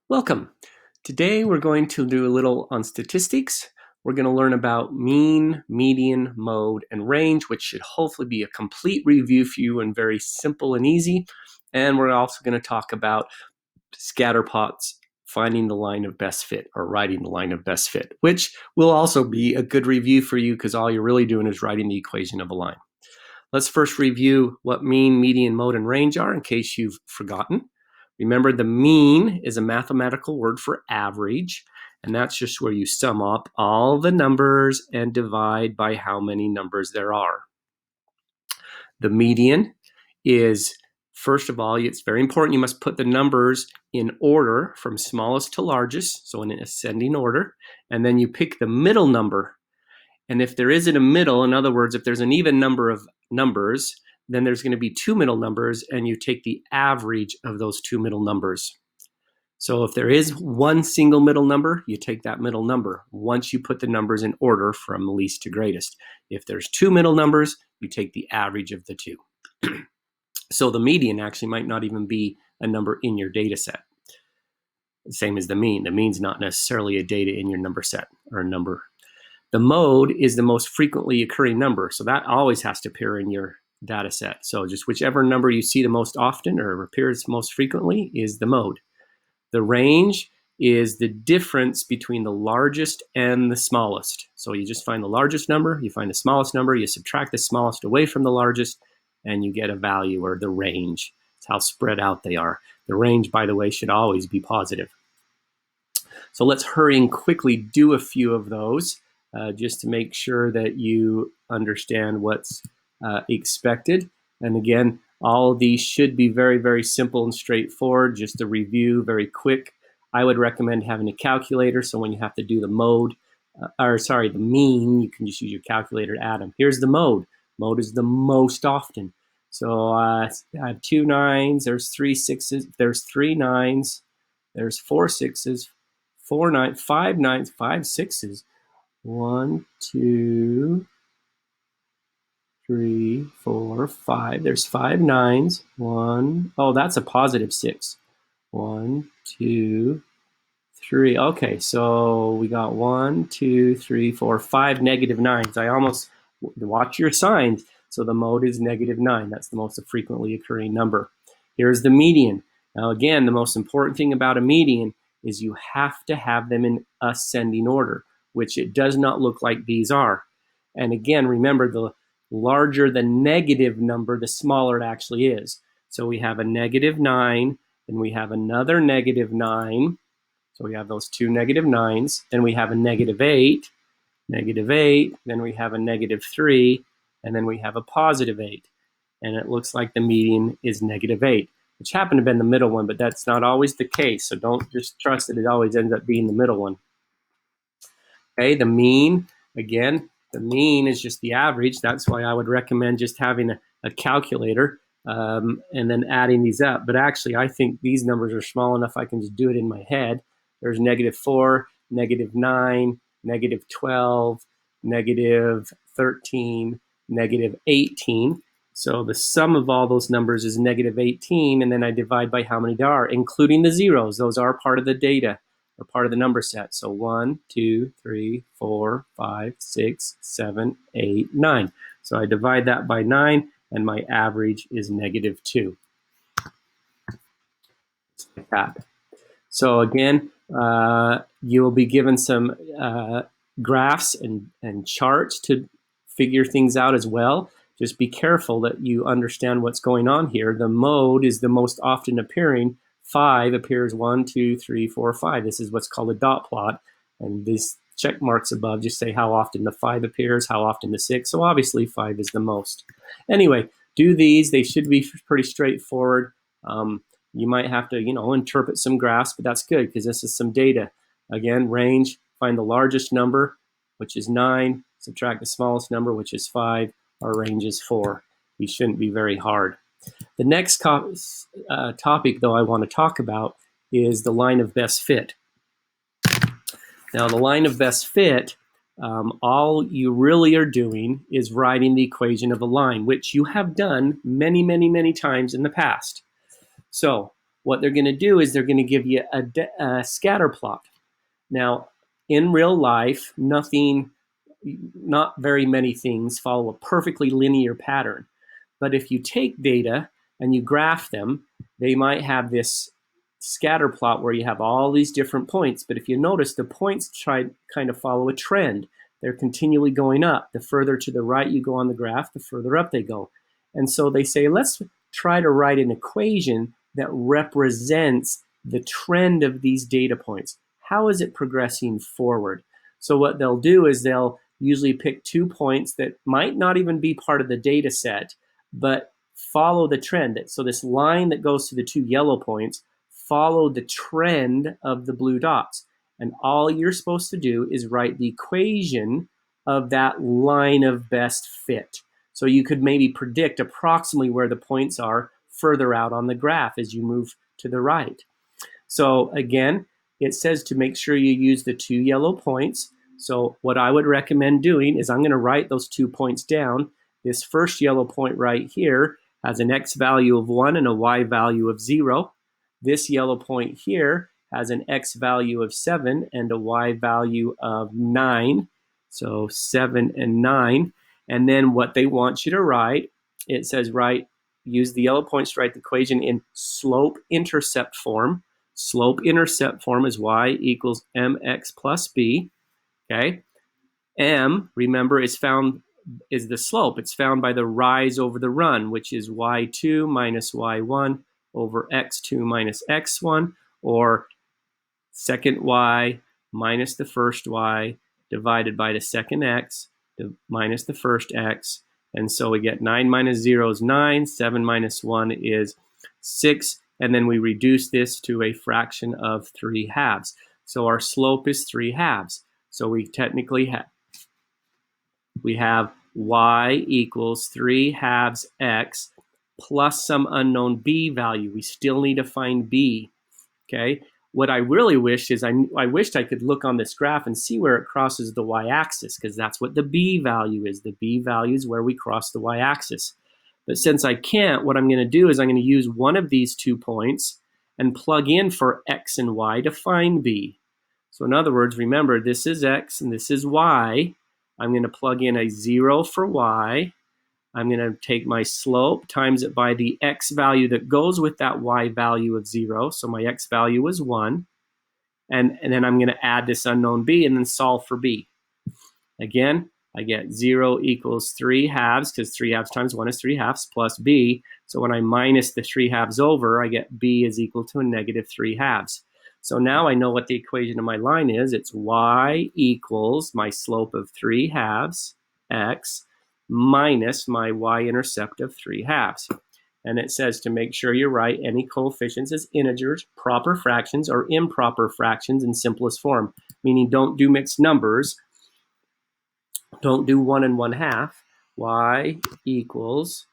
Welcome. Today we're going to do a little on statistics. We're going to learn about mean, median, mode, and range, which should hopefully be a complete review for you and very simple and easy. And we're also going to talk about scatter plots, finding the line of best fit or writing the line of best fit, which will also be a good review for you because all you're really doing is writing the equation of a line. Let's first review what mean, median, mode, and range are in case you've forgotten. Remember, the mean is a mathematical word for average, and that's just where you sum up all the numbers and divide by how many numbers there are. The median is, first of all, it's very important you must put the numbers in order from smallest to largest, so in an ascending order, and then you pick the middle number. And if there isn't a middle, in other words, if there's an even number of numbers, then there's going to be two middle numbers, and you take the average of those two middle numbers. So if there is one single middle number, you take that middle number once you put the numbers in order from least to greatest. If there's two middle numbers, you take the average of the two. So the median actually might not even be a number in your data set. Same as the mean. The mean's not necessarily a data in your number set or a number. The mode is the most frequently occurring number, so that always has to appear in your data set. So just whichever number you see the most often or appears most frequently is the mode. The range is the difference between the largest and the smallest. So you just find the largest number, you find the smallest number, you subtract the smallest away from the largest, and you get a value, or the range. It's how spread out they are. The range, by the way, should always be positive. So let's hurry and quickly do a few of those. Just to make sure that you understand what's expected. And again, all of these should be very, very simple and straightforward. Just a review, very quick. I would recommend having a calculator, so when you have to do the the mean, you can just use your calculator to add them. Here's the mode. Mode is the most often. So I have 2 9s, there's 3 6s, there's 3 9s, there's 4 6s, 4 9s, 5 9s, 5 6s. 1, 2, 3, 4, 5. There's 5 9s. 1. Oh, that's a positive 6. 1, 2, 3. Okay, so we got 1, 2, 3, 4, 5 negative 9s. I almost watch your signs. So the mode is negative 9. That's the most frequently occurring number. Here's the median. Now again, the most important thing about a median is you have to have them in ascending order, which it does not look like these are. And again, remember, the larger the negative number, the smaller it actually is. So we have a negative 9, then we have another negative 9. So we have those two negative 9s. Then we have a negative 8, then we have a negative 3, and then we have a positive 8. And it looks like the median is negative 8, which happened to be the middle one, but that's not always the case. So don't just trust that it always ends up being the middle one. Okay, the mean, again, the mean is just the average. That's why I would recommend just having a calculator and then adding these up. But actually, I think these numbers are small enough I can just do it in my head. There's negative 4, negative 9, negative 12, negative 13, negative 18. So the sum of all those numbers is negative 18, and then I divide by how many there are, including the zeros. Those are part of the data, or part of the number set. So 1, 2, 3, 4, 5, 6, 7, 8, 9. So I divide that by 9, and my average is negative 2. Like that. So again, you will be given some graphs and charts to figure things out as well. Just be careful that you understand what's going on here. The mode is the most often appearing. 5 appears 1, 2, 3, 4, 5. This is what's called a dot plot. And these check marks above just say how often the 5 appears, how often the 6. So obviously 5 is the most. Anyway, do these. They should be pretty straightforward. You might have to, interpret some graphs, but that's good because this is some data. Again, range, find the largest number, which is 9. Subtract the smallest number, which is 5. Our range is 4. These shouldn't be very hard. The next topic, though, I want to talk about is the line of best fit. Now, the line of best fit, all you really are doing is writing the equation of a line, which you have done many, many, many times in the past. So what they're going to do is they're going to give you a scatter plot. Now, in real life, not very many things follow a perfectly linear pattern. But if you take data and you graph them, they might have this scatter plot where you have all these different points. But if you notice, the points kind of follow a trend. They're continually going up. The further to the right you go on the graph, the further up they go. And so they say, let's try to write an equation that represents the trend of these data points. How is it progressing forward? So what they'll do is they'll usually pick 2 points that might not even be part of the data set, but follow the trend. So this line that goes to the 2 yellow points follow the trend of the blue dots. And all you're supposed to do is write the equation of that line of best fit. So you could maybe predict approximately where the points are further out on the graph as you move to the right. So again, it says to make sure you use the 2 yellow points. So what I would recommend doing is I'm going to write those 2 points down. This first yellow point right here has an x value of 1 and a y value of 0. This yellow point here has an x value of 7 and a y value of 9. So 7 and 9. And then what they want you to write, it says use the yellow points to write the equation in slope-intercept form. Slope-intercept form is y equals mx plus b. Okay, m, remember, is the slope. It's found by the rise over the run, which is y2 minus y1 over x2 minus x1, or second y minus the first y divided by the second x minus the first x. And so we get 9 minus 0 is 9, 7 minus 1 is 6, and then we reduce this to a fraction of 3/2. So our slope is 3/2. So we technically have y equals 3/2 x plus some unknown b value. We still need to find b. Okay. What I really wish is I wished I could look on this graph and see where it crosses the y-axis, because that's what the b value is. The b value is where we cross the y-axis. But since I can't, what I'm going to do is I'm going to use one of these 2 points and plug in for x and y to find b. So in other words, remember, this is x and this is y. I'm going to plug in a 0 for y. I'm going to take my slope, times it by the x value that goes with that y value of 0. So my x value is 1. And then I'm going to add this unknown b and then solve for b. Again, I get 0 equals 3/2, because 3/2 times 1 is 3/2, plus b. So when I minus the 3/2 over, I get b is equal to a negative 3/2. So now I know what the equation of my line is. It's y equals my slope of 3/2 x minus my y-intercept of 3/2. And it says to make sure you write any coefficients as integers, proper fractions, or improper fractions in simplest form, meaning don't do mixed numbers. Don't do 1 and 1/2. Y equals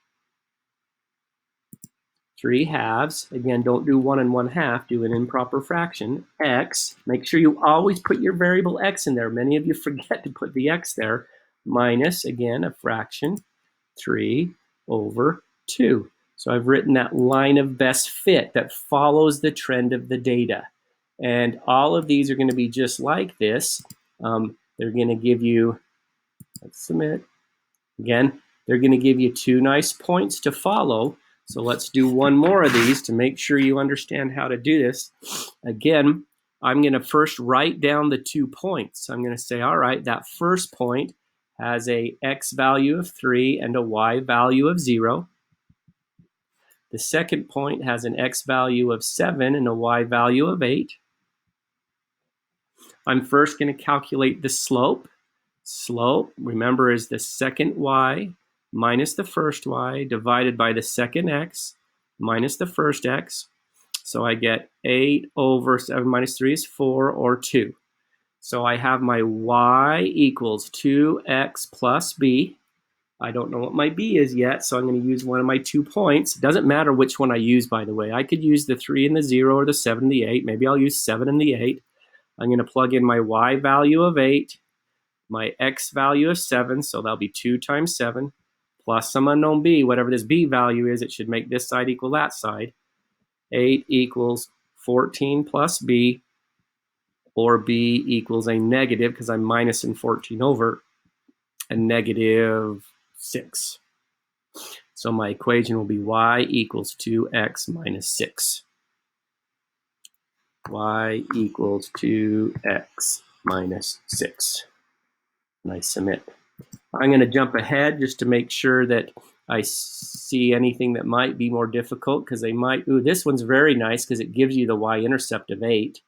3/2. Again, don't do 1 and 1/2. Do an improper fraction. X, make sure you always put your variable x in there. Many of you forget to put the x there. Minus, again, a fraction, 3/2. So I've written that line of best fit that follows the trend of the data. And all of these are going to be just like this. They're going to give you, let's submit. Again, they're going to give you 2 nice points to follow. So let's do one more of these to make sure you understand how to do this. Again, I'm going to first write down the 2 points. I'm going to say, all right, that first point has a x value of 3 and a y value of 0. The second point has an x value of 7 and a y value of 8. I'm first going to calculate the slope. Slope, remember, is the second y minus the first y divided by the second x minus the first x. So I get 8 over 7 minus 3 is 4, or 2. So I have my y equals 2x plus b. I don't know what my b is yet, so I'm going to use one of my 2 points. It doesn't matter which one I use, by the way. I could use the 3 and the 0 or the 7 and the 8. Maybe I'll use 7 and the 8. I'm going to plug in my y value of 8, my x value of 7, so that'll be 2 times 7, plus some unknown b. Whatever this b value is, it should make this side equal that side. 8 equals 14 plus b, or b equals a negative, because I'm minusing 14 over, a negative 6. So my equation will be y equals 2x minus 6. Y equals 2x minus 6. And I submit. I'm going to jump ahead just to make sure that I see anything that might be more difficult, because they might, this one's very nice because it gives you the y-intercept of 8.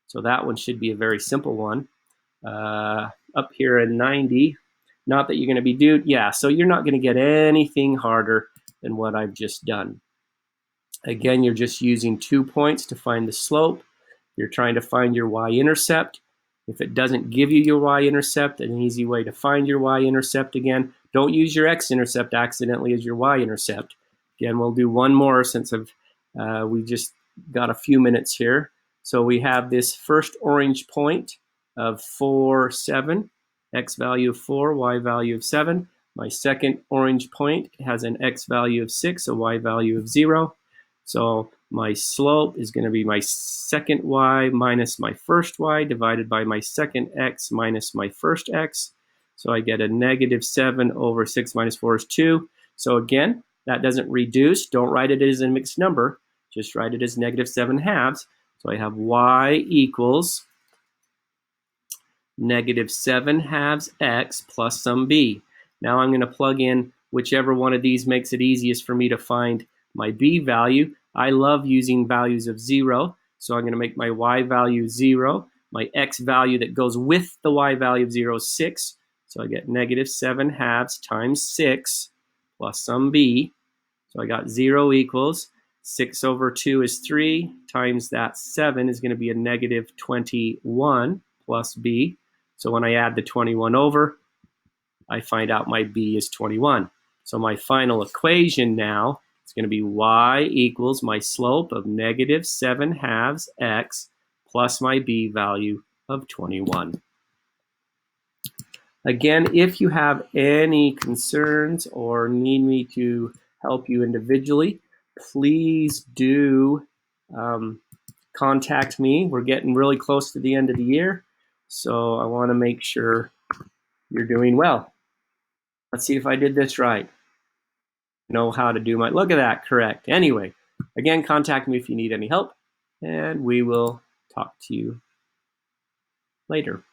So that one should be a very simple one. Up here in 90, not that you're going to be so you're not going to get anything harder than what I've just done. Again, you're just using 2 points to find the slope. You're trying to find your y-intercept. If it doesn't give you your y-intercept, an easy way to find your y-intercept again, don't use your x-intercept accidentally as your y-intercept. Again, we'll do one more since we just got a few minutes here. So we have this first orange point of 4, 7, x value of 4, y value of 7. My second orange point has an x value of 6, a y value of 0. So my slope is going to be my second y minus my first y divided by my second x minus my first x. So I get a negative 7 over 6 minus 4 is 2. So again, that doesn't reduce. Don't write it as a mixed number. Just write it as negative 7 halves. So I have y equals negative 7 halves x plus some b. Now I'm going to plug in whichever one of these makes it easiest for me to find my b value. I love using values of 0, so I'm going to make my y value 0. My x value that goes with the y value of 0 is 6, so I get negative 7 halves times 6 plus some b. So I got 0 equals 6 over 2 is 3 times that 7 is going to be a negative 21 plus b. So when I add the 21 over, I find out my b is 21. So my final equation now is going to be y equals my slope of negative 7 halves x plus my b value of 21. Again, if you have any concerns or need me to help you individually, please do contact me. We're getting really close to the end of the year, so I want to make sure you're doing well. Let's see if I did this right. Know how to do my, look at that, correct. Anyway, again, contact me if you need any help, and we will talk to you later.